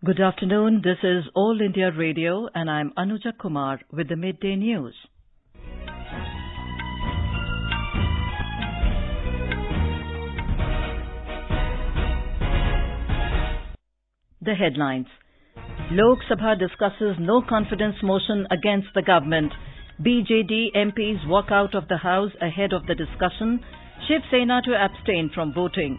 Good afternoon. This is All India Radio and I'm Anuja Kumar with the Midday News. The headlines. Lok Sabha discusses no confidence motion against the government. BJD MPs walk out of the House ahead of the discussion. Shiv Sena to abstain from voting.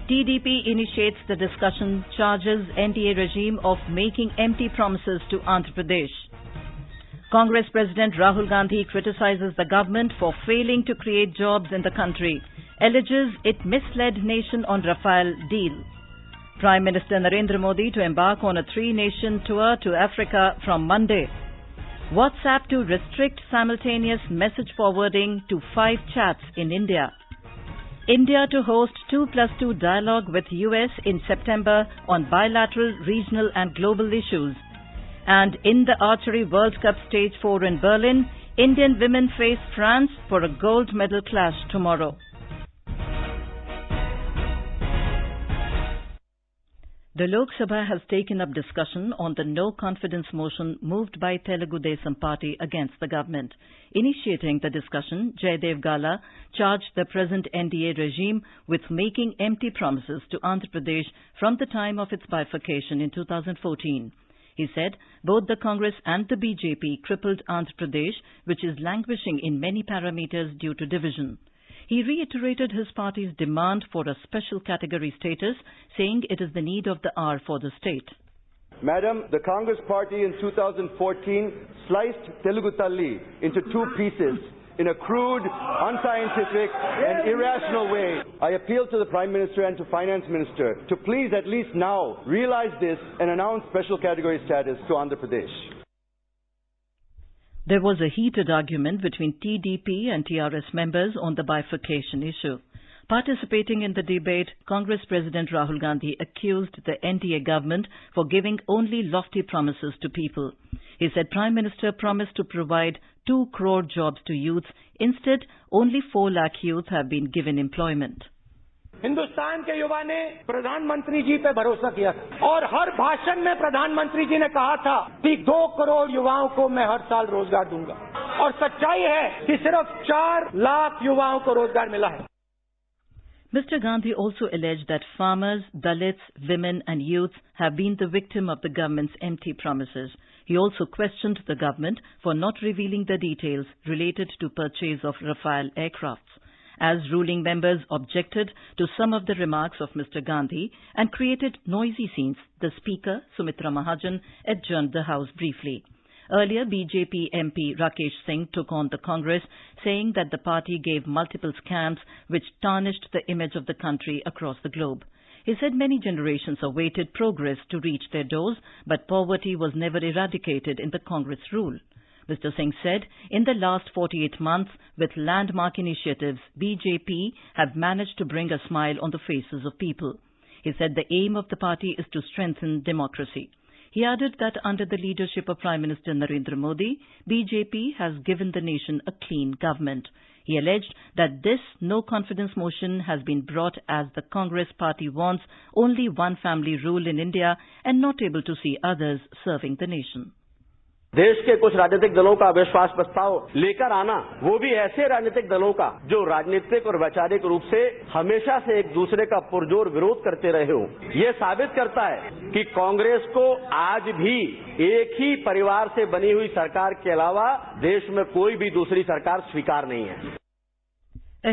TDP initiates the discussion, charges NDA regime of making empty promises to Andhra Pradesh. Congress President Rahul Gandhi criticizes the government for failing to create jobs in the country, alleges it misled nation on Rafale deal. Prime Minister Narendra Modi to embark on a 3-nation tour to Africa from Monday. WhatsApp to restrict simultaneous message forwarding to 5 chats in India. India to host 2+2 dialogue with US in September on bilateral, regional and global issues. And in the Archery World Cup Stage 4 in Berlin, Indian women face France for a gold medal clash tomorrow. The Lok Sabha has taken up discussion on the no-confidence motion moved by Telugu Desam Party against the government. Initiating the discussion, Jaydev Gala charged the present NDA regime with making empty promises to Andhra Pradesh from the time of its bifurcation in 2014. He said both the Congress and the BJP crippled Andhra Pradesh, which is languishing in many parameters due to division. He reiterated his party's demand for a special category status, saying it is the need of the hour for the state. Madam, the Congress party in 2014 sliced Telugu Talli into 2 pieces in a crude, unscientific and irrational way. I appeal to the Prime Minister and to Finance Minister to please at least now realize this and announce special category status to Andhra Pradesh. There was a heated argument between TDP and TRS members on the bifurcation issue. Participating in the debate, Congress President Rahul Gandhi accused the NDA government for giving only lofty promises to people. He said Prime Minister promised to provide 2 crore jobs to youths. Instead, only 4 lakh youth have been given employment. Hindustan के युवा ने प्रधानमंत्री जी पे भरोसा किया और हर भाषण में प्रधानमंत्री जी ने कहा था कि 2 करोड़ युवाओं को मैं हर साल रोजगार दूंगा और सच्चाई है कि सिर्फ 4 लाख युवाओं को रोजगार मिला है. Mr. Gandhi also alleged that farmers, Dalits, women and youths have been the victim of the government's empty promises. He also questioned the government for not revealing the details related to purchase of Rafale aircrafts. As ruling members objected to some of the remarks of Mr. Gandhi and created noisy scenes, the Speaker, Sumitra Mahajan, adjourned the House briefly. Earlier, BJP MP Rakesh Singh took on the Congress, saying that the party gave multiple scams which tarnished the image of the country across the globe. He said many generations awaited progress to reach their doors, but poverty was never eradicated in the Congress rule. Mr. Singh said, in the last 48 months, with landmark initiatives, BJP have managed to bring a smile on the faces of people. He said the aim of the party is to strengthen democracy. He added that under the leadership of Prime Minister Narendra Modi, BJP has given the nation a clean government. He alleged that this no-confidence motion has been brought as the Congress party wants only one family rule in India and not able to see others serving the nation. देश के कुछ राजनीतिक दलों का अविश्वास प्रस्ताव लेकर आना, वो भी ऐसे राजनीतिक दलों का जो राजनीतिक और वैचारिक रूप से हमेशा से एक दूसरे का पुरजोर विरोध करते रहे हो, ये साबित करता है कि कांग्रेस को आज भी एक ही परिवार से बनी हुई सरकार के अलावा देश में कोई भी दूसरी सरकार स्वीकार नहीं है.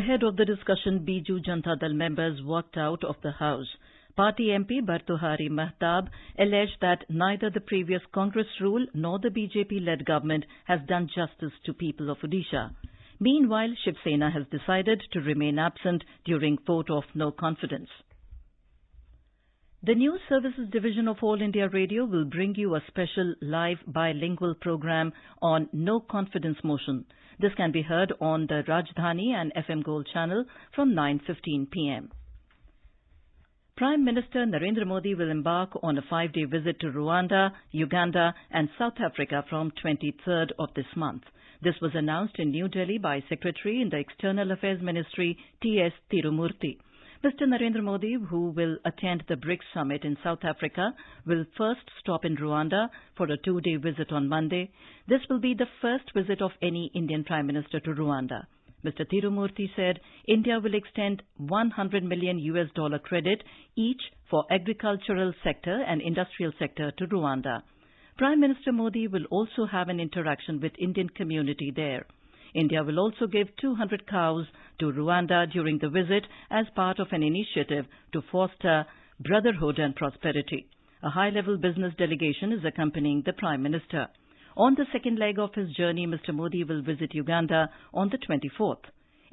Ahead of the discussion, Biju Janata Dal members walked out of the House. Party MP Bhartuhari Mahtab alleged that neither the previous Congress rule nor the BJP-led government has done justice to people of Odisha. Meanwhile, Shiv Sena has decided to remain absent during vote of no confidence. The News Services Division of All India Radio will bring you a special live bilingual program on no confidence motion. This can be heard on the Rajdhani and FM Gold channel from 9:15 p.m. Prime Minister Narendra Modi will embark on a 5-day visit to Rwanda, Uganda and South Africa from 23rd of this month. This was announced in New Delhi by Secretary in the External Affairs Ministry T.S. Tirumurti. Mr. Narendra Modi, who will attend the BRICS summit in South Africa, will first stop in Rwanda for a 2-day visit on Monday. This will be the first visit of any Indian Prime Minister to Rwanda. Mr. Tirumurti said India will extend $100 million credit each for agricultural sector and industrial sector to Rwanda. Prime Minister Modi will also have an interaction with Indian community there. India will also give 200 cows to Rwanda during the visit as part of an initiative to foster brotherhood and prosperity. A high-level business delegation is accompanying the Prime Minister. On the second leg of his journey, Mr. Modi will visit Uganda on the 24th.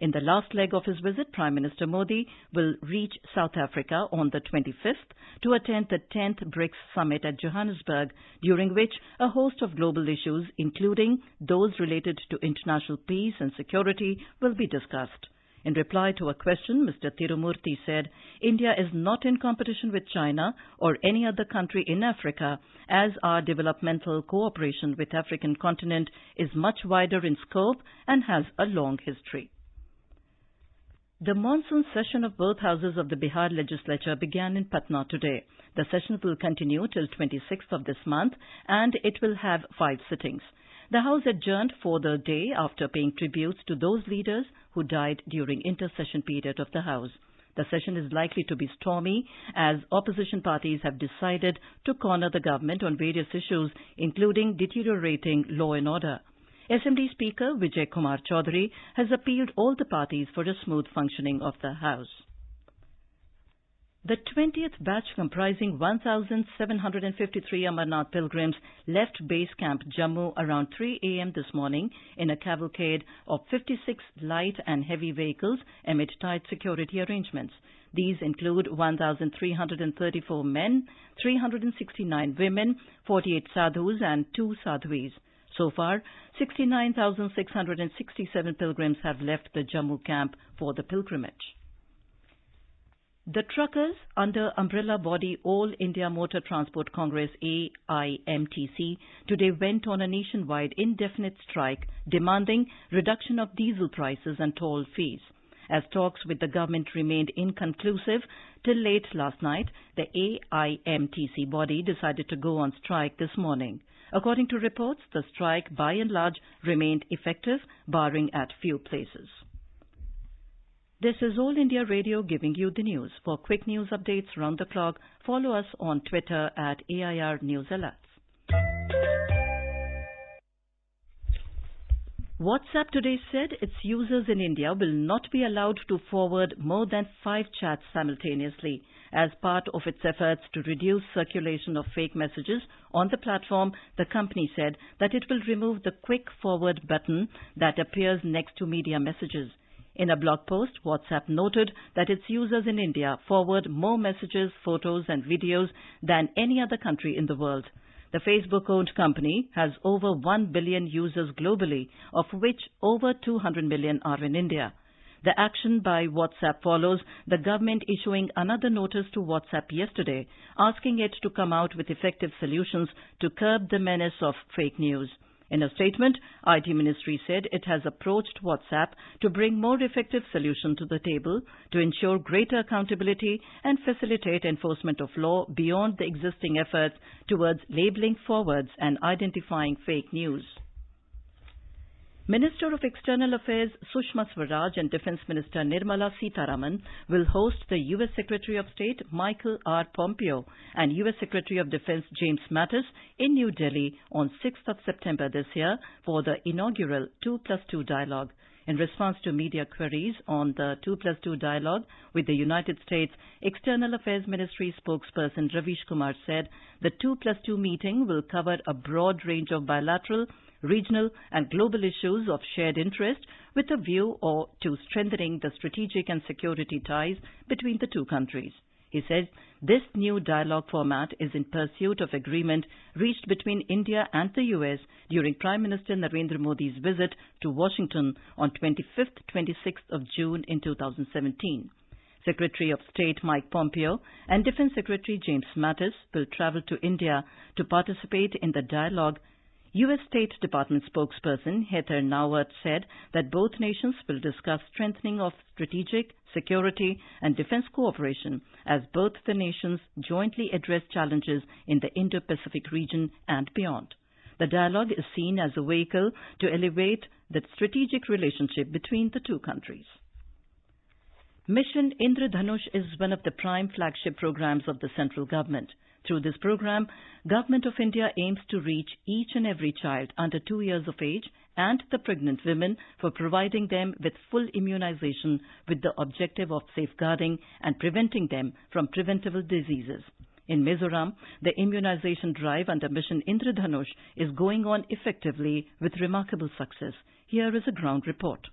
In the last leg of his visit, Prime Minister Modi will reach South Africa on the 25th to attend the 10th BRICS summit at Johannesburg, during which a host of global issues, including those related to international peace and security, will be discussed. In reply to a question, Mr. Tirumurti said India is not in competition with China or any other country in Africa, as our developmental cooperation with the African continent is much wider in scope and has a long history. The monsoon session of both houses of the Bihar legislature began in Patna today. The session will continue till 26th of this month and it will have 5 sittings. The House adjourned for the day after paying tributes to those leaders who died during inter-session period of the House. The session is likely to be stormy as opposition parties have decided to corner the government on various issues, including deteriorating law and order. Assembly Speaker Vijay Kumar Chaudhary has appealed all the parties for a smooth functioning of the House. The 20th batch comprising 1,753 Amarnath pilgrims left base camp Jammu around 3 a.m. this morning in a cavalcade of 56 light and heavy vehicles amid tight security arrangements. These include 1,334 men, 369 women, 48 sadhus and 2 sadhuis. So far, 69,667 pilgrims have left the Jammu camp for the pilgrimage. The truckers under umbrella body All India Motor Transport Congress AIMTC today went on a nationwide indefinite strike demanding reduction of diesel prices and toll fees. As talks with the government remained inconclusive till late last night, the AIMTC body decided to go on strike this morning. According to reports, the strike by and large remained effective, barring at few places. This is All India Radio giving you the news. For quick news updates round the clock, follow us on Twitter at AIR News Alerts. WhatsApp today said its users in India will not be allowed to forward more than 5 chats simultaneously. As part of its efforts to reduce circulation of fake messages on the platform, the company said that it will remove the quick forward button that appears next to media messages. In a blog post, WhatsApp noted that its users in India forward more messages, photos and videos than any other country in the world. The Facebook-owned company has over 1 billion users globally, of which over 200 million are in India. The action by WhatsApp follows the government issuing another notice to WhatsApp yesterday, asking it to come out with effective solutions to curb the menace of fake news. In a statement, IT Ministry said it has approached WhatsApp to bring more effective solutions to the table to ensure greater accountability and facilitate enforcement of law beyond the existing efforts towards labeling forwards and identifying fake news. Minister of External Affairs Sushma Swaraj and Defence Minister Nirmala Sitharaman will host the U.S. Secretary of State Michael R. Pompeo and U.S. Secretary of Defence James Mattis in New Delhi on 6th of September this year for the inaugural 2+2 dialogue. In response to media queries on the 2+2 dialogue with the United States, External Affairs Ministry spokesperson Ravish Kumar said the 2+2 meeting will cover a broad range of bilateral, regional and global issues of shared interest with a view to strengthening the strategic and security ties between the two countries. He said this new dialogue format is in pursuit of agreement reached between India and the US during Prime Minister Narendra Modi's visit to Washington on 25th-26th of June in 2017. Secretary of State Mike Pompeo and Defence Secretary James Mattis will travel to India to participate in the dialogue U.S. State Department spokesperson Heather Nauert said that both nations will discuss strengthening of strategic, security and defense cooperation as both the nations jointly address challenges in the Indo-Pacific region and beyond. The dialogue is seen as a vehicle to elevate the strategic relationship between the two countries. Mission Indradhanush is one of the prime flagship programs of the central government. Through this program, Government of India aims to reach each and every child under 2 years of age and the pregnant women for providing them with full immunization with the objective of safeguarding and preventing them from preventable diseases. In Mizoram, the immunization drive under Mission Indradhanush is going on effectively with remarkable success. Here is a ground report.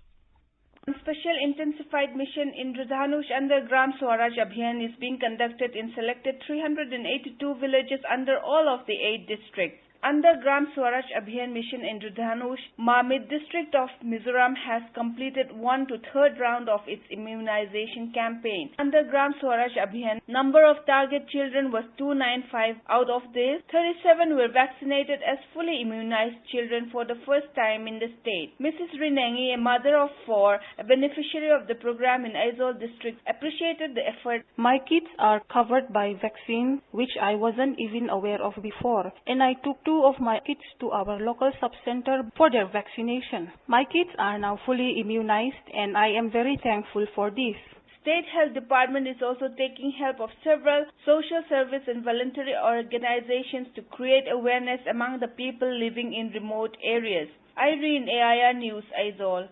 Special intensified mission Indradhanush under Gram Swaraj Abhiyan is being conducted in selected 382 villages under all of the 8 districts. Under Gram Swaraj Abhiyan mission Indradhanush, Mamit district of Mizoram has completed 1 to 3rd round of its immunization campaign. Under Gram Swaraj Abhiyan, number of target children was 295. Out of this, 37 were vaccinated as fully immunized children for the first time in the state. Mrs. Rinengi, a mother of 4, a beneficiary of the program in Aizawl district, appreciated the effort. My kids are covered by vaccine, which I wasn't even aware of before, and I took 2 of my kids to our local sub-center for their vaccination. My kids are now fully immunized and I am very thankful for this. State Health Department is also taking help of several social service and voluntary organizations to create awareness among the people living in remote areas. Irene, AIR News, Aizawl.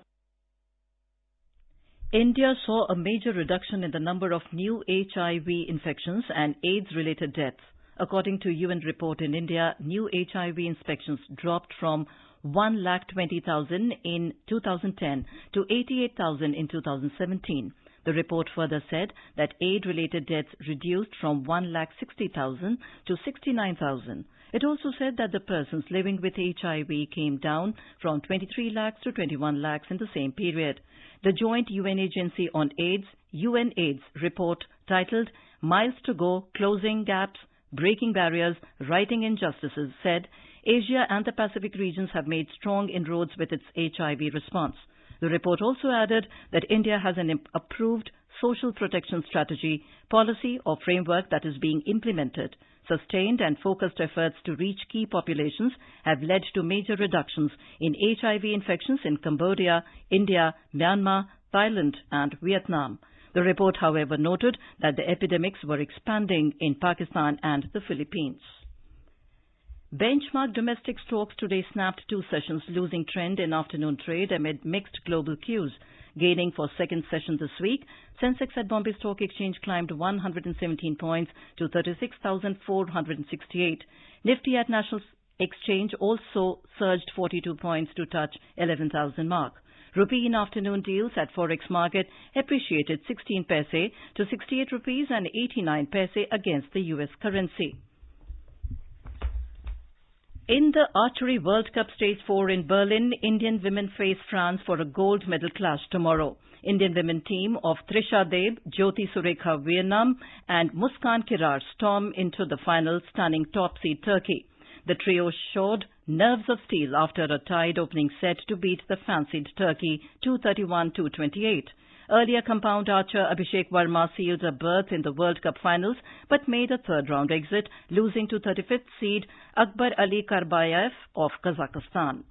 India saw a major reduction in the number of new HIV infections and AIDS-related deaths. According to UN report in India, new HIV infections dropped from 1,20,000 in 2010 to 88,000 in 2017. The report further said that AIDS-related deaths reduced from 1,60,000 to 69,000. It also said that the persons living with HIV came down from 23 lakhs to 21 lakhs in the same period. The Joint UN Agency on AIDS, UNAIDS report titled Miles to Go, Closing Gaps, Breaking Barriers, Righting Injustices said Asia and the Pacific regions have made strong inroads with its HIV response. The report also added that India has an approved social protection strategy, policy or framework that is being implemented. Sustained and focused efforts to reach key populations have led to major reductions in HIV infections in Cambodia, India, Myanmar, Thailand and Vietnam. The report, however, noted that the epidemics were expanding in Pakistan and the Philippines. Benchmark domestic stocks today snapped 2 sessions, losing trend in afternoon trade amid mixed global cues. Gaining for second session this week, Sensex at Bombay Stock Exchange climbed 117 points to 36,468. Nifty at National Exchange also surged 42 points to touch 11,000 mark. Rupee in afternoon deals at Forex market appreciated 16 paise to 68 rupees and 89 paise against the US currency. In the Archery World Cup Stage 4 in Berlin, Indian women face France for a gold medal clash tomorrow. Indian women team of Trisha Deb, Jyoti Surekha Vietnam and Muskan Kirar storm into the final, stunning top seed Turkey. The trio showed nerves of steel after a tied opening set to beat the fancied Turkey 231-228. Earlier compound archer Abhishek Verma sealed a berth in the World Cup finals but made a third-round exit, losing to 35th seed Akbar Ali Karbayev of Kazakhstan.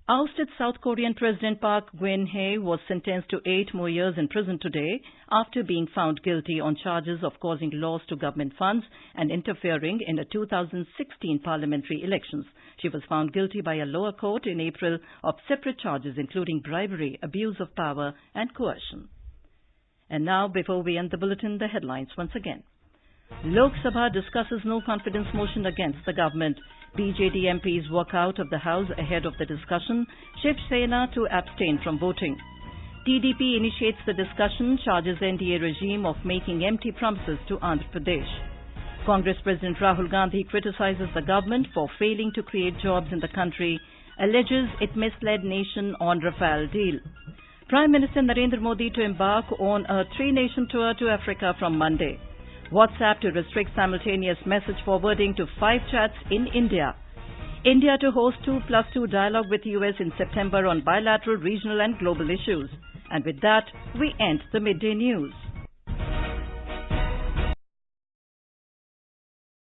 Ousted South Korean President Park Geun-hye was sentenced to 8 more years in prison today after being found guilty on charges of causing loss to government funds and interfering in the 2016 parliamentary elections. She was found guilty by a lower court in April of separate charges including bribery, abuse of power and coercion. And now, before we end the bulletin, the headlines once again. Lok Sabha discusses no confidence motion against the government. BJD MPs walk out of the House ahead of the discussion. Shiv Sena to abstain from voting. TDP initiates the discussion, charges NDA regime of making empty promises to Andhra Pradesh. Congress President Rahul Gandhi criticizes the government for failing to create jobs in the country, alleges it misled nation on Rafale deal. Prime Minister Narendra Modi to embark on a 3-nation tour to Africa from Monday. WhatsApp to restrict simultaneous message forwarding to 5 chats in India. India to host 2+2 dialogue with US in September on bilateral, regional and global issues. And with that, we end the midday news.